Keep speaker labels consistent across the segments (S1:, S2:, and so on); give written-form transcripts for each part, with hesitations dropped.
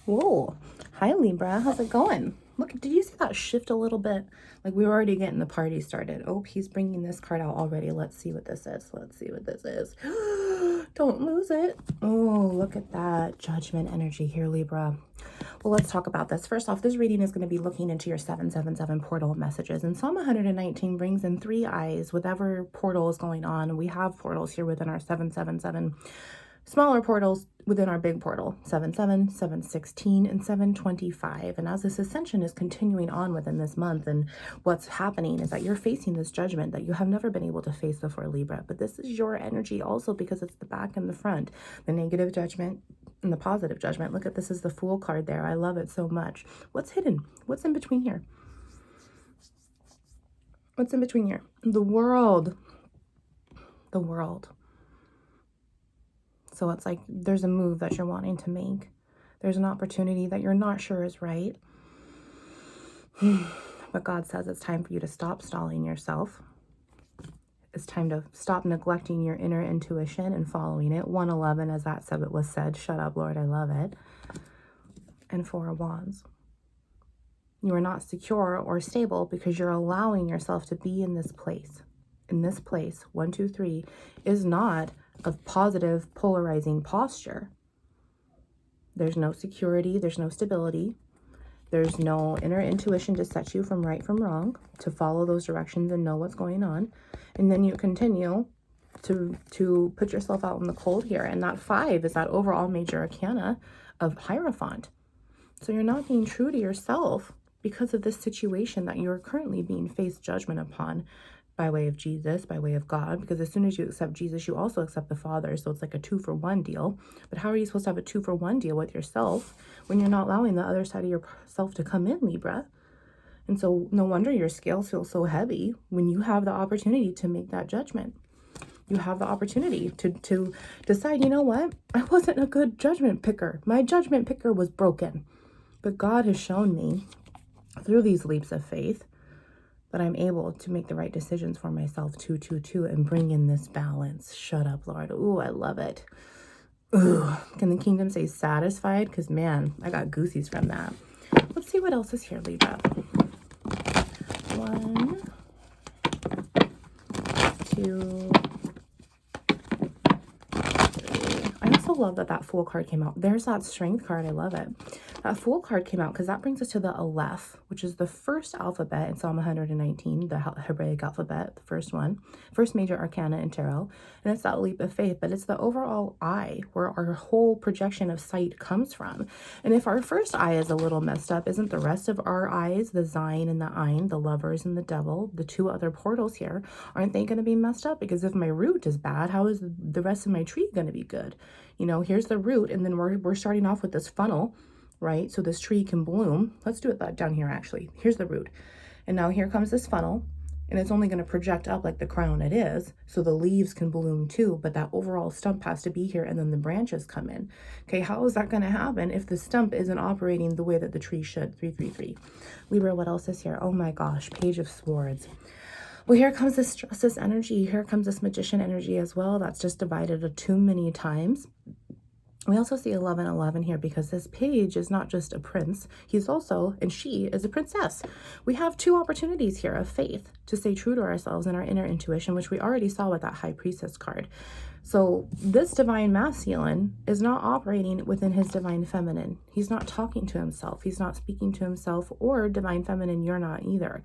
S1: Whoa. Hi, Libra. How's it going? Look, did you see that shift a little bit? Like, we were already getting the party started. Oh, he's bringing this card out already. Let's see what this is. Let's see what this is. Don't lose it. Oh, look at that judgment energy here, Libra. Well, let's talk about this. First off, this reading is going to be looking into your 777 portal messages. And Psalm 119 brings in 3 eyes. Whatever portal is going on, we have portals here within our 777. Smaller portals within our big portal, 7/7, 7/16, and 7/25. And as this ascension is continuing on within this month, and what's happening is that you're facing this judgment that you have never been able to face before, Libra. But this is your energy also, because it's the back and the front, the negative judgment and the positive judgment. Look at this is the Fool card there. I love it so much. What's hidden? What's in between here? What's in between here? The world. The world. So it's like there's a move that you're wanting to make. There's an opportunity that you're not sure is right. But God says it's time for you to stop stalling yourself. It's time to stop neglecting your inner intuition and following it. 111, as that said, it was said. Shut up, Lord, I love it. And 4 of Wands. You are not secure or stable because you're allowing yourself to be in this place. In this place, 1, 2, 3, is not of positive polarizing posture. There's no security, there's no stability, there's no inner intuition to set you from right from wrong, to follow those directions and know what's going on. And then you continue to put yourself out in the cold here. And that 5 is that overall major arcana of Hierophant. So you're not being true to yourself because of this situation that you're currently being faced judgment upon, by way of Jesus, by way of God, because as soon as you accept Jesus, you also accept the Father. So it's like a 2-for-1 deal. But how are you supposed to have a 2-for-1 deal with yourself when you're not allowing the other side of yourself to come in, Libra? And so no wonder your scales feel so heavy when you have the opportunity to make that judgment. You have the opportunity to decide, you know what? I wasn't a good judgment picker. My judgment picker was broken. But God has shown me through these leaps of faith that I'm able to make the right decisions for myself, 2, and bring in this balance. Shut up, Lord. Ooh, I love it. Ooh, can the kingdom say satisfied? Because, man, I got goosies from that. Let's see what else is here, Libra. 1, 2, 3. I also love that Fool card came out. There's that Strength card. I love it. That Fool card came out because that brings us to the Aleph, which is the first alphabet in Psalm 119, the Hebraic alphabet, the first one, first major arcana in tarot. And it's that leap of faith, but it's the overall eye where our whole projection of sight comes from. And if our first eye is a little messed up, isn't the rest of our eyes, the Zion and the Ein, the lovers and the devil, the 2 other portals here, aren't they going to be messed up? Because if my root is bad, how is the rest of my tree going to be good? You know, here's the root, and then we're starting off with this funnel, right? So this tree can bloom. Let's do it down here, actually. Here's the root. And now here comes this funnel, and it's only going to project up like the crown it is, so the leaves can bloom too, but that overall stump has to be here, and then the branches come in. Okay, how is that going to happen if the stump isn't operating the way that the tree should? 3. Libra, what else is here? Oh my gosh, Page of Swords. Well, here comes this Justice energy. Here comes this Magician energy as well. That's just divided too many times. We also see 1111 here because this page is not just a prince. He's also, and she is a princess. We have 2 opportunities here of faith to stay true to ourselves and our inner intuition, which we already saw with that High Priestess card. So this divine masculine is not operating within his divine feminine. He's not talking to himself. He's not speaking to himself, or divine feminine, you're not either.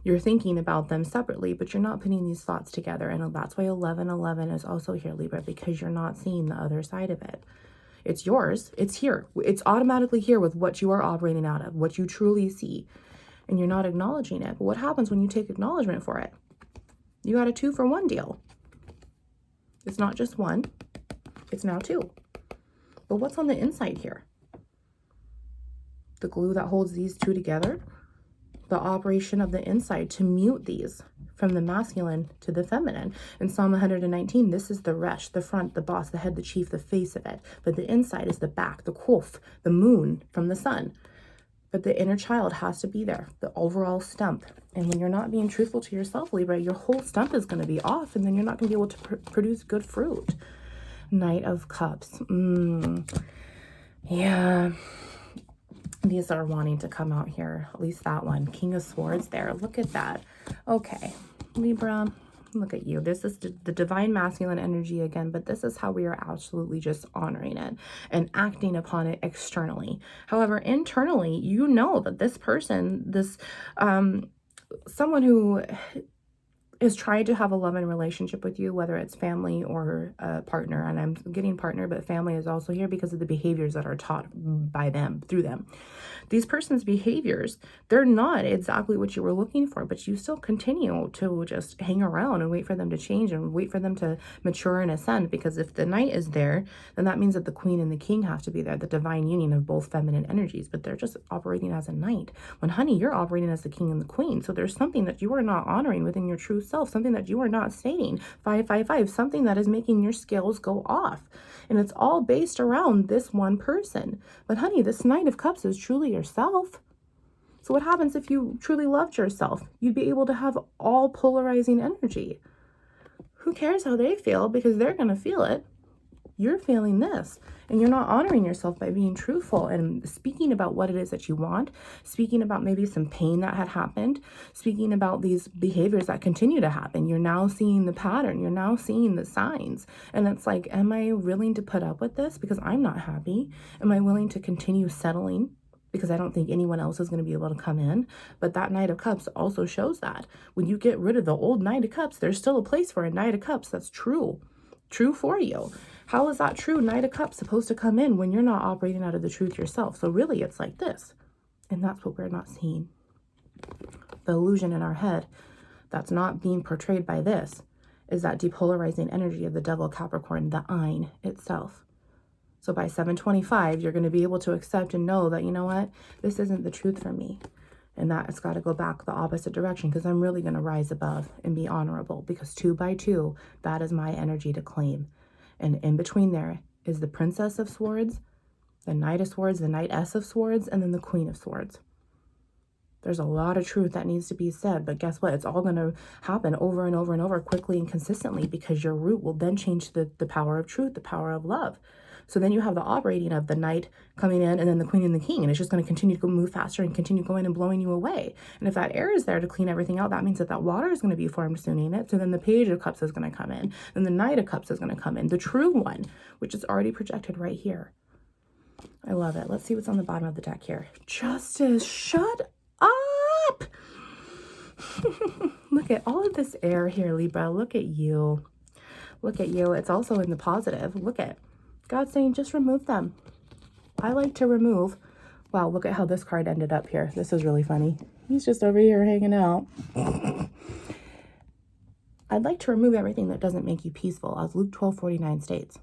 S1: You're thinking about them separately, but you're not putting these thoughts together. And that's why 1111 is also here, Libra, because you're not seeing the other side of it. It's yours. It's here. It's automatically here with what you are operating out of, what you truly see. And you're not acknowledging it. But what happens when you take acknowledgement for it? You got a 2-for-1 deal. It's not just 1. It's now 2. But what's on the inside here? The glue that holds these 2 together? The operation of the inside to mute these from the masculine to the feminine. In Psalm 119, this is the resh, the front, the boss, the head, the chief, the face of it. But the inside is the back, the kuf, the moon from the sun. But the inner child has to be there, the overall stump. And when you're not being truthful to yourself, Libra, your whole stump is going to be off, and then you're not going to be able to produce good fruit. Knight of Cups. Yeah. These are wanting to come out here, at least that one. King of Swords there. Look at that. Okay, Libra, look at you. This is the divine masculine energy again, but this is how we are absolutely just honoring it and acting upon it externally. However, internally, you know that this person, this someone who is trying to have a loving relationship with you, whether it's family or a partner, and I'm getting partner, but family is also here because of the behaviors that are taught by them, through them. These person's behaviors, they're not exactly what you were looking for, but you still continue to just hang around and wait for them to change and wait for them to mature and ascend, because if the Knight is there, then that means that the Queen and the King have to be there, the divine union of both feminine energies, but they're just operating as a Knight. When, honey, you're operating as the King and the Queen, so there's something that you are not honoring within your true self, something that you are not stating, 555, something that is making your scales go off. And it's all based around this one person. But honey, this Knight of Cups is truly yourself. So what happens if you truly loved yourself? You'd be able to have all polarizing energy. Who cares how they feel, because they're going to feel it. You're feeling this, and you're not honoring yourself by being truthful and speaking about what it is that you want, speaking about maybe some pain that had happened, speaking about these behaviors that continue to happen. You're now seeing the pattern. You're now seeing the signs. And it's like, am I willing to put up with this because I'm not happy? Am I willing to continue settling because I don't think anyone else is going to be able to come in? But that Knight of Cups also shows that when you get rid of the old Knight of Cups, there's still a place for a Knight of Cups that's true for you. How is that true Knight of Cups supposed to come in when you're not operating out of the truth yourself? So really, it's like this. And that's what we're not seeing. The illusion in our head that's not being portrayed by this is that depolarizing energy of the devil Capricorn, the Ein itself. So by 725, you're going to be able to accept and know that, you know what, this isn't the truth for me. And that it's got to go back the opposite direction, because I'm really going to rise above and be honorable, because 2 by 2, that is my energy to claim. And in between there is the Princess of Swords, the Knight of Swords, the Knightess of Swords, and then the Queen of Swords. There's a lot of truth that needs to be said, but guess what? It's all going to happen over and over and over, quickly and consistently, because your root will then change to the power of truth, the power of love. So then you have the operating of the Knight coming in, and then the Queen and the King, and it's just going to continue to move faster and continue going and blowing you away. And if that air is there to clean everything out, that means that that water is going to be formed soon in it. So then the Page of Cups is going to come in, and the Knight of Cups is going to come in, the true one, which is already projected right here. I love it. Let's see what's on the bottom of the deck here. Justice, shut up. Look at all of this air here, Libra. Look at you. Look at you. It's also in the positive. Look at God saying, just remove them. I like to remove. Wow, look at how this card ended up here. This is really funny. He's just over here hanging out. I'd like to remove everything that doesn't make you peaceful, as Luke 12:49 states.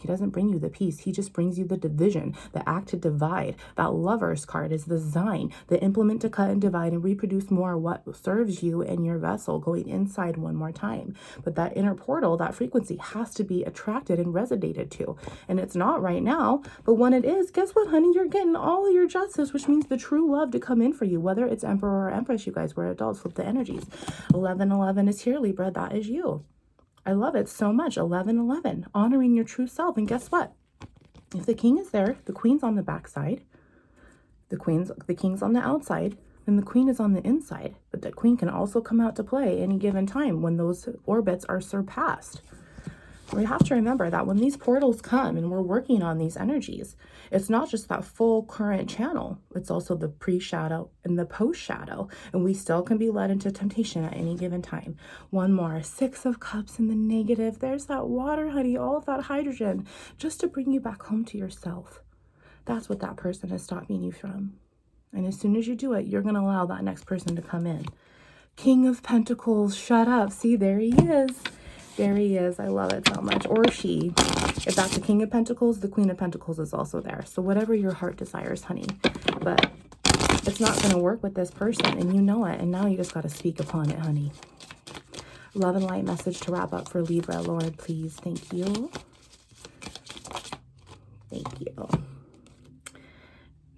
S1: He doesn't bring you the peace. He just brings you the division, the act to divide. That Lover's card is the Zine, the implement to cut and divide and reproduce more what serves you and your vessel, going inside one more time. But that inner portal, that frequency has to be attracted and resonated to. And it's not right now, but when it is, guess what, honey? You're getting all of your justice, which means the true love to come in for you, whether it's Emperor or Empress. You guys were adults, flip the energies. 1111 is here, Libra. That is you. I love it so much. 1111, honoring your true self. And guess what? If the King is there, the Queen's on the back side, the King's on the outside, and the Queen is on the inside. But the Queen can also come out to play any given time when those orbits are surpassed. We have to remember that when these portals come and we're working on these energies, it's not just that full current channel. It's also the pre-shadow and the post-shadow. And we still can be led into temptation at any given time. One more. 6 of Cups in the negative. There's that water, honey, all of that hydrogen, just to bring you back home to yourself. That's what that person is stopping you from. And as soon as you do it, you're going to allow that next person to come in. King of Pentacles, shut up. See, there he is. There he is. I love it so much. Or she. If that's the King of Pentacles, the Queen of Pentacles is also there. So whatever your heart desires, honey. But it's not going to work with this person, and you know it. And now you just got to speak upon it, honey. Love and light message to wrap up for Libra. Lord, please. Thank you. Thank you.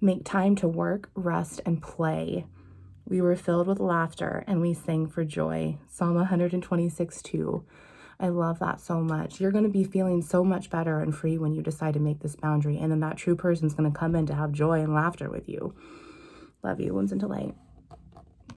S1: Make time to work, rest, and play. We were filled with laughter, and we sang for joy. Psalm 126:2. I love that so much. You're going to be feeling so much better and free when you decide to make this boundary. And then that true person's going to come in to have joy and laughter with you. Love you. Wounds into light.